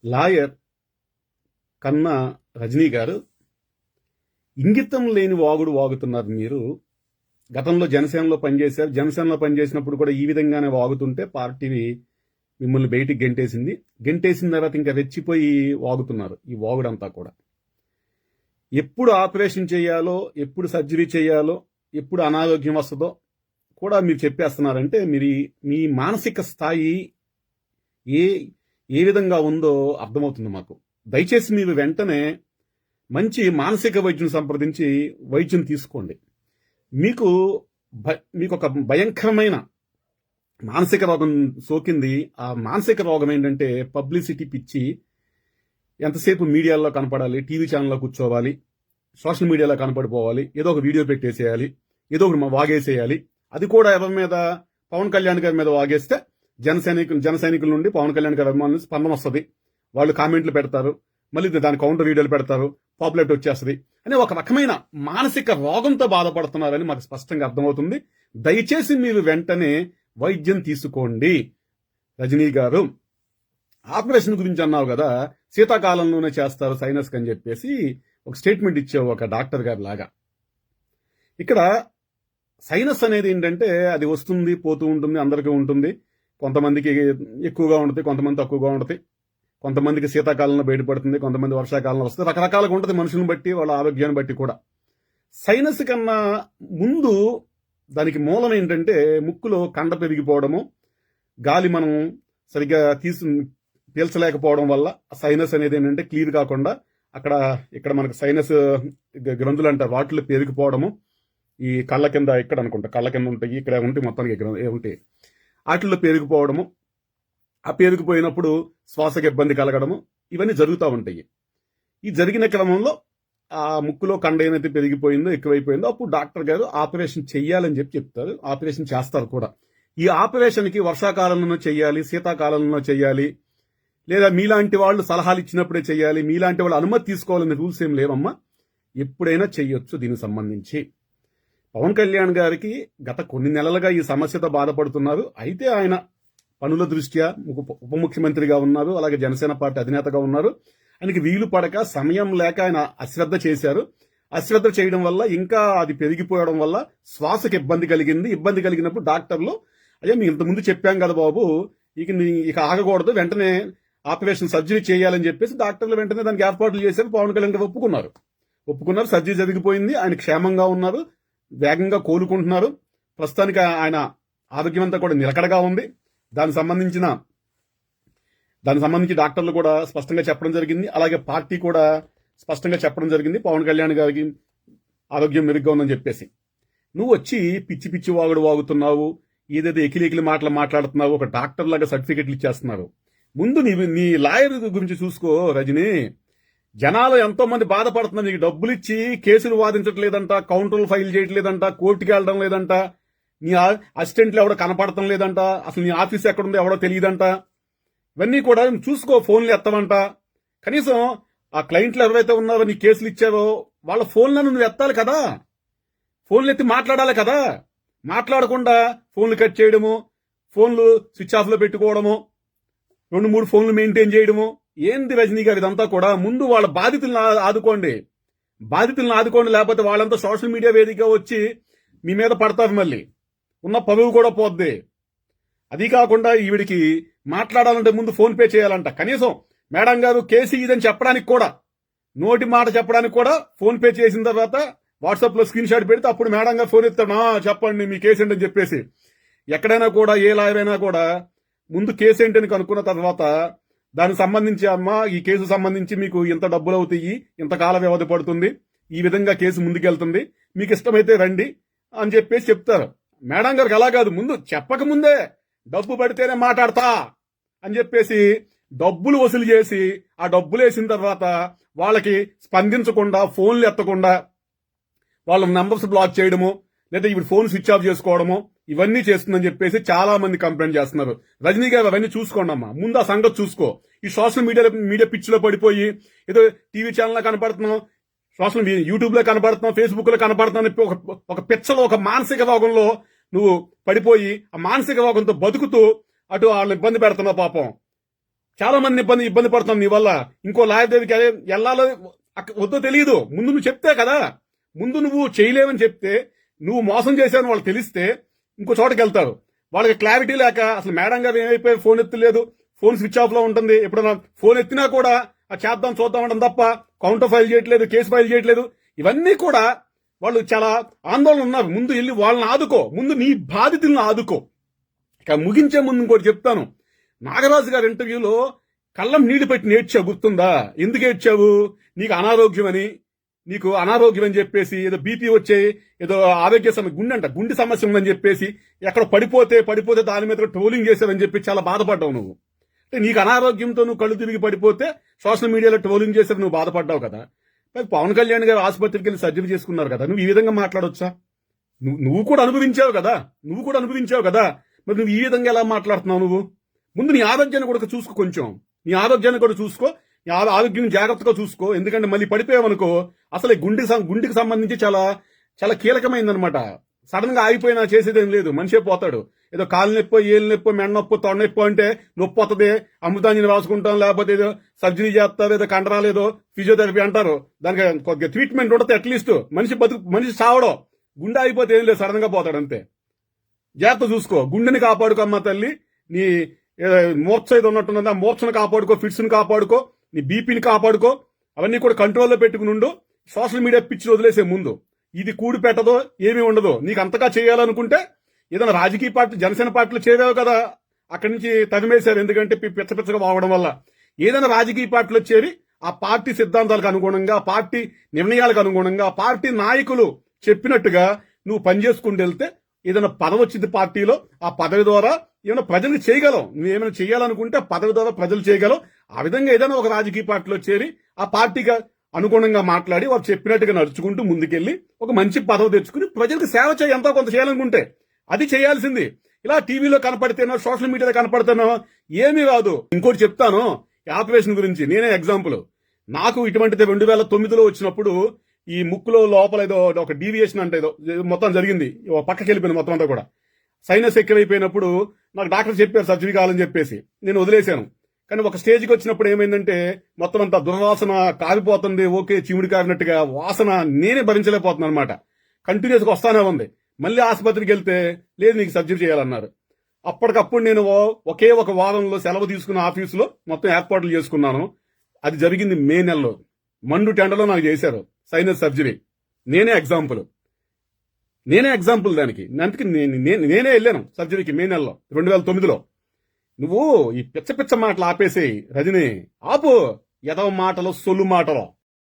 Lawyer కన్నా రజనీ గారు ఇంగితం లేని వాగుడు వాగుతున్నారు. మీరు గతంలో జనసేనలో పనిచేశారు. జనసేనలో పనిచేసినప్పుడు కూడా ఈ విధంగానే వాగుతుంటే పార్టీ మిమ్మల్ని బయటికి గెంటేసిన తర్వాత ఇంకా రెచ్చిపోయి వాగుతున్నారు. ఈ వాగుడంతా కూడా ఎప్పుడు ఆపరేషన్ చేయాలో, ఎప్పుడు సర్జరీ చేయాలో, ఎప్పుడు అనారోగ్యం వస్తుందో కూడా మీరు చెప్పేస్తున్నారంటే మీ మానసిక స్థాయి ఏ విధంగా ఉందో అర్థమవుతుంది మాకు. దయచేసి మీరు వెంటనే మంచి మానసిక వైద్యుని సంప్రదించి వైద్యం తీసుకోండి. మీకు ఒక భయంకరమైన మానసిక రోగం సోకింది. ఆ మానసిక రోగం ఏంటంటే పబ్లిసిటీ పిచ్చి. ఎంతసేపు మీడియాలో కనపడాలి, టీవీ ఛానల్లో కూర్చోవాలి, సోషల్ మీడియాలో కనపడిపోవాలి, ఏదో ఒక వీడియో పెట్టేసేయాలి, ఏదో ఒకటి వాగేసేయాలి. అది కూడా ఎవరి మీద? పవన్ కళ్యాణ్ గారి మీద వాగేస్తే జన సైనికుల నుండి పవన్ కళ్యాణ్ గారి అభిమానులు స్పందన వస్తుంది. వాళ్ళు కామెంట్లు పెడతారు, మళ్ళీ దాని కౌంటర్ వీడియోలు పెడతారు, పాపులారిటీ వచ్చేస్తుంది అని ఒక రకమైన మానసిక రోగంతో బాధపడుతున్నారని మాకు స్పష్టంగా అర్థమవుతుంది. దయచేసి మీరు వెంటనే వైద్యం తీసుకోండి. రజనీ గారు, ఆపరేషన్ గురించి అన్నావు కదా, శీతాకాలంలోనే చేస్తారు సైనస్ అని చెప్పేసి ఒక స్టేట్మెంట్ ఇచ్చావు ఒక డాక్టర్ గారి లాగా. ఇక్కడ సైనస్ అనేది ఏంటంటే అది వస్తుంది పోతూ ఉంటుంది, అందరికీ ఉంటుంది. కొంతమందికి ఎక్కువగా ఉంటుంది, కొంతమంది తక్కువగా ఉంటుంది. కొంతమందికి శీతాకాలంలో బయటపడుతుంది, కొంతమంది వర్షాకాలంలో వస్తుంది. రకరకాలుగా ఉంటుంది మనుషులను బట్టి, వాళ్ళ ఆరోగ్యాన్ని బట్టి కూడా. సైనస్ కన్నా ముందు దానికి మూలం ఏంటంటే ముక్కులో కండ పెరిగిపోవడము, గాలి మనం సరిగ్గా పీల్చలేకపోవడం వల్ల సైనస్ అనేది ఏంటంటే క్లియర్ కాకుండా ఇక్కడ మనకు సైనస్ గ్రంథులు అంటారు, వాటిలో పెరిగిపోవడము. ఈ కళ్ళ కింద ఇక్కడ అనుకుంటా, కళ్ళ కింద ఉంటాయి, ఇక్కడ ఉంటాయి, మొత్తానికి ఉంటాయి. వాటిల్లో పెరిగిపోవడము, ఆ పెరిగిపోయినప్పుడు శ్వాసకు ఇబ్బంది కలగడము, ఇవన్నీ జరుగుతూ ఉంటాయి. ఈ జరిగిన క్రమంలో ఆ ముక్కులో కండ ఏదైతే పెరిగిపోయిందో, ఎక్కువైపోయిందో, అప్పుడు డాక్టర్ గారు ఆపరేషన్ చెయ్యాలని చెప్తారు. ఆపరేషన్ చేస్తారు కూడా. ఈ ఆపరేషన్కి వర్షాకాలంలో చెయ్యాలి, శీతాకాలంలో చెయ్యాలి, లేదా మీలాంటి వాళ్ళు సలహాలు ఇచ్చినప్పుడే చెయ్యాలి, మీలాంటి వాళ్ళు అనుమతి తీసుకోవాలనే రూల్స్ ఏం లేవమ్మా. ఎప్పుడైనా చెయ్యొచ్చు దీనికి సంబంధించి. పవన్ కళ్యాణ్ గారికి గత కొన్ని నెలలుగా ఈ సమస్యతో బాధపడుతున్నారు. అయితే ఆయన పనుల దృష్ట్యా ఉప ముఖ్యమంత్రిగా ఉన్నారు, అలాగే జనసేన పార్టీ అధినేతగా ఉన్నారు. ఆయనకి వీలు పడక, సమయం లేక ఆయన అశ్రద్ధ చేశారు. అశ్రద్ధ చేయడం వల్ల ఇంకా అది పెరిగిపోవడం వల్ల శ్వాసకు ఇబ్బంది కలిగింది. ఇబ్బంది కలిగినప్పుడు డాక్టర్లు, అయ్యా మేము ఇంతకుముందు చెప్పాం కదా బాబు, ఇక ఆగకూడదు, వెంటనే ఆపరేషన్ సర్జరీ చేయాలని చెప్పేసి డాక్టర్లు వెంటనే దానికి ఏర్పాట్లు చేశారు. పవన్ కళ్యాణ్ గారు ఒప్పుకున్నారు. సర్జరీ జరిగిపోయింది, ఆయన క్షేమంగా ఉన్నారు, వేగంగా కోలుకుంటున్నారు. ప్రస్తుతానికి ఆయన ఆరోగ్యం అంతా కూడా నిలకడగా ఉంది. దానికి సంబంధించి డాక్టర్లు కూడా స్పష్టంగా చెప్పడం జరిగింది. అలాగే పార్టీ కూడా స్పష్టంగా చెప్పడం జరిగింది, పవన్ కళ్యాణ్ గారికి ఆరోగ్యం మెరుగ్గా ఉందని చెప్పేసి. నువ్వు వచ్చి పిచ్చి పిచ్చి వాగుతున్నావు, ఏదైతే ఎకిలి మాటలు మాట్లాడుతున్నావు, ఒక డాక్టర్ లాగా సర్టిఫికెట్లు ఇచ్చేస్తున్నారు. ముందు నీ లాయర్ గురించి చూసుకో రజనీ. జనాలు ఎంతో మంది బాధపడుతున్నారు. నీకు డబ్బులు ఇచ్చి కేసులు వాదించట్లేదంట, కౌంటర్లు ఫైల్ చేయట్లేదంట, కోర్టుకి వెళ్ళడం లేదంట, నీ అసిస్టెంట్లు ఎవడో కనపడటం లేదంట, అసలు నీ ఆఫీస్ ఎక్కడుందో ఎవడో తెలియదంట. ఇవన్నీ కూడా చూసుకో, ఫోన్లు ఎత్తవంట. కనీసం ఆ క్లయింట్లు ఎవరైతే ఉన్నారో నీ కేసులు ఇచ్చారో వాళ్ళ ఫోన్లను నువ్వు ఎత్తాలి కదా, ఫోన్లు ఎత్తి మాట్లాడాలి కదా. మాట్లాడకుండా ఫోన్లు కట్ చేయడము, ఫోన్లు స్విచ్ ఆఫ్ లో పెట్టుకోవడము, 2-3 ఫోన్లు మెయింటైన్ చేయడము. ఏంది రజనీ గారు ఇదంతా కూడా? ముందు వాళ్ళ బాధితులను ఆదుకోండి, లేకపోతే వాళ్ళంతా సోషల్ మీడియా వేదికగా వచ్చి మీ మీద పడతారు, మళ్ళీ ఉన్న పరువు కూడా పోద్ది. అది కాకుండా ఈవిడికి మాట్లాడాలంటే ముందు ఫోన్ పే చేయాలంట. కనీసం మేడం గారు కేసు ఇదని చెప్పడానికి కూడా, నోటి మాట చెప్పడానికి కూడా ఫోన్ పే చేసిన తర్వాత వాట్సాప్ లో స్క్రీన్ షాట్ పెడితే అప్పుడు మేడం గారు ఫోన్ ఎత్తాడు, చెప్పండి మీ కేసు ఏంటని చెప్పేసి. ఎక్కడైనా కూడా ఏ లాయర్ అయినా కూడా ముందు కేసు ఏంటని కనుక్కున్న తర్వాత దానికి సంబంధించి, అమ్మా ఈ కేసు సంబంధించి మీకు ఇంత డబ్బులు అవుతాయి, ఇంతకాల వ్యవధి పడుతుంది, ఈ విధంగా కేసు ముందుకెళ్తుంది, మీకు ఇష్టమైతే రండి అని చెప్పేసి చెప్తారు. మేడం గారికి అలా కాదు, ముందు చెప్పకముందే డబ్బు పడితేనే మాట్లాడతా అని చెప్పేసి డబ్బులు వసూలు చేసి ఆ డబ్బులు వేసిన తర్వాత వాళ్ళకి స్పందించకుండా, ఫోన్లు ఎత్తకుండా వాళ్ళ నంబర్స్ బ్లాక్ చేయడము, లేదా ఇవి ఫోన్ స్విచ్ ఆఫ్ చేసుకోవడము, ఇవన్నీ చేస్తుందని చెప్పేసి చాలా మంది కంప్లైంట్ చేస్తున్నారు. రజనీ గారు అవన్నీ చూసుకోండి అమ్మా, ముందు ఆ సంగతి చూసుకో. ఈ సోషల్ మీడియా పిచ్చిలో పడిపోయి ఏదో టీవీ ఛానల్లో కనపడుతున్నాం, యూట్యూబ్ లో కనపడుతున్నాం, ఫేస్బుక్ లో కనపడుతున్నాం, ఒక పిచ్చలో, ఒక మానసిక రోగంలో నువ్వు పడిపోయి ఆ మానసిక రోగంతో బతుకుతూ అటు వాళ్ళని ఇబ్బంది పెడుతున్నావు. పాపం చాలా మంది ఇబ్బంది పడుతున్నాం నీ వల్ల. ఇంకో లాయర్ దగ్గరికి వెళ్ళాలో వద్దో తెలియదు. ముందు నువ్వు చెప్తే కదా, ముందు నువ్వు చేయలేవని చెప్తే, నువ్వు మోసం చేసావని వాళ్ళు తెలిస్తే ఇంకో చోటకి వెళ్తారు. వాళ్ళకి క్లారిటీ లేక అసలు మేడం గారు ఏమైపోయి ఫోన్ ఎత్తలేదు, ఫోన్ స్విచ్ ఆఫ్ లో ఉంటుంది. ఎప్పుడన్నా ఫోన్ ఎత్తినా కూడా చేద్దాం చూద్దాం అనడం తప్ప కౌంటర్ ఫైల్ చేయట్లేదు, కేసు ఫైల్ చేయట్లేదు. ఇవన్నీ కూడా వాళ్ళు చాలా ఆందోళన ఉన్నారు. ముందు వెళ్ళి వాళ్ళని ఆదుకో, ముందు నీ బాధితులను ఆదుకో. ఇక ముగించే ముందు ఇంకోటి చెప్తాను. నాగరాజు గారి ఇంటర్వ్యూలో కళ్ళం నీళ్లు పెట్టి నేర్చావు, గుర్తుందా? ఎందుకు ఏడ్చావు? నీకు అనారోగ్యం అని చెప్పేసి, ఏదో బీపీ వచ్చే, ఏదో ఆరోగ్య సమస్య, గుండె సమస్య ఉందని చెప్పేసి, ఎక్కడ పడిపోతే దాని మీద ట్రోలింగ్ చేశావని చెప్పి చాలా బాధపడ్డావు నువ్వు. అంటే నీకు అనారోగ్యంతో నువ్వు కళ్ళు తిరిగి పడిపోతే సోషల్ మీడియాలో ట్రోలింగ్ చేశారు, నువ్వు బాధపడ్డావు కదా. పవన్ కళ్యాణ్ గారు ఆసుపత్రికి వెళ్ళి సర్జరీ చేసుకున్నారు కదా, నువ్వు ఈ విధంగా మాట్లాడొచ్చా? నువ్వు కూడా అనుభవించావు కదా. మరి నువ్వు ఈ విధంగా ఎలా మాట్లాడుతున్నావు? నువ్వు ముందు నీ ఆరోగ్యాన్ని కూడా చూసుకో, కొంచెం నీ ఆరోగ్యాన్ని కూడా చూసుకో, నీ ఆరోగ్యం జాగ్రత్తగా చూసుకో. ఎందుకంటే మళ్ళీ పడిపోయావనుకో, అసలు గుండెకి సంబంధించి చాలా చాలా కీలకమైందనమాట. సడన్ గా ఆగిపోయినా చేసేదేం లేదు, మనిషే పోతాడు. ఏదో కాలు నొప్పో, ఏళ్ళు నొప్పో, మెడ నొప్పో, తొడ నొప్పో అంటే నొప్పి వస్తుంది, అమృతాంజని రాసుకుంటాం, లేకపోతే ఏదో సర్జరీ చేస్తారు, ఏదో కండరాలు ఏదో ఫిజియోథెరపీ అంటారు. దానికి కొద్దిగా ట్రీట్మెంట్ ఉంటుంది. అట్లీస్ట్ మనిషి చావడం, గుండె ఆగిపోతే ఏం లేదు, సడన్ గా పోతాడు అంతే. జాగ్రత్త చూసుకో, గుండెని కాపాడుకో అమ్మ తల్లి. నీ మూర్ఛ ఏదో ఉన్నట్టున్నది, ఆ మూర్ఛను కాపాడుకో, ఫిట్స్ ని కాపాడుకో, నీ బీపీని కాపాడుకో. అవన్నీ కూడా కంట్రోల్లో పెట్టుకుని ఉండు. సోషల్ మీడియా పిచ్చి వదిలేసే ముందు ఇది కూడి పెట్టదో, ఏమీ ఉండదు. నీకు అంతగా చేయాలనుకుంటే ఏదైనా రాజకీయ పార్టీ, జనసేన పార్టీలో చేరావు కదా, అక్కడి నుంచి తరిమేశారు. ఎందుకంటే పిచ్చగా వాగడం వల్ల. ఏదైనా రాజకీయ పార్టీలో చేరి ఆ పార్టీ సిద్ధాంతాలకు అనుగుణంగా, ఆ పార్టీ నిర్ణయాలకు అనుగుణంగా, ఆ పార్టీ నాయకులు చెప్పినట్టుగా నువ్వు పనిచేసుకుంటూ వెళ్తే ఏదైనా పదవి వచ్చింది పార్టీలో, ఆ పదవి ద్వారా ఏమైనా ప్రజలకు చేయగలవు. నువ్వేమైనా చేయాలనుకుంటే ఆ పదవి ద్వారా ప్రజలు చేయగలవు. ఆ విధంగా ఏదైనా ఒక రాజకీయ పార్టీలో చేరి ఆ పార్టీగా అనుగుణంగా మాట్లాడి వారు చెప్పినట్టుగా నడుచుకుంటూ ముందుకెళ్లి ఒక మంచి పదవి తెచ్చుకుని ప్రజలకు సేవ చేయి. ఎంతో కొంత చేయాలనుకుంటే అది చేయాల్సింది. ఇలా టీవీలో కనపడితేనో, సోషల్ మీడియాలో కనపడితేనో ఏమీ రాదు. ఇంకోటి చెప్తాను, ఆపరేషన్ గురించి నేనే ఎగ్జాంపుల్. నాకు ఇటువంటిది 2009లో వచ్చినప్పుడు ఈ ముక్కులో లోపల ఏదో ఒక డీవియేషన్ అంటే ఏదో మొత్తం జరిగింది, పక్కకి వెళ్ళిపోయింది మొత్తం అంతా కూడా. సైనస్ ఎక్కువైపోయినప్పుడు నాకు డాక్టర్ చెప్పారు సర్జరీ కావాలని చెప్పేసి, నేను వదిలేశాను. కానీ ఒక స్టేజ్కి వచ్చినప్పుడు ఏమైందంటే మొత్తం అంతా దుర్వాసన కారిపోతుంది. ఓకే, చీముడి కారినట్టుగా వాసన నేనే భరించలేకపోతున్నాను అనమాట. కంటిన్యూస్గా వస్తానే ఉంది. మళ్ళీ ఆసుపత్రికి వెళ్తే లేదు, నీకు సర్జరీ చేయాలన్నారు. అప్పటికప్పుడు నేను ఒకే ఒక వారంలో సెలవు తీసుకున్న ఆఫీసులో మొత్తం ఏర్పాట్లు చేసుకున్నాను. అది జరిగింది మే నెలలో. మండు టెండలో నాకు చేశారు సైనస్ సర్జరీ. నేనే ఎగ్జాంపుల్ దానికి. అందుకే నేనే వెళ్ళాను సర్జరీకి మే నెలలో 2009లో. నువ్వు ఈ పిచ్చ మాటలు ఆపేసేయి రజని, ఆపు. ఎదవ మాటలు, సొల్లు మాటలు.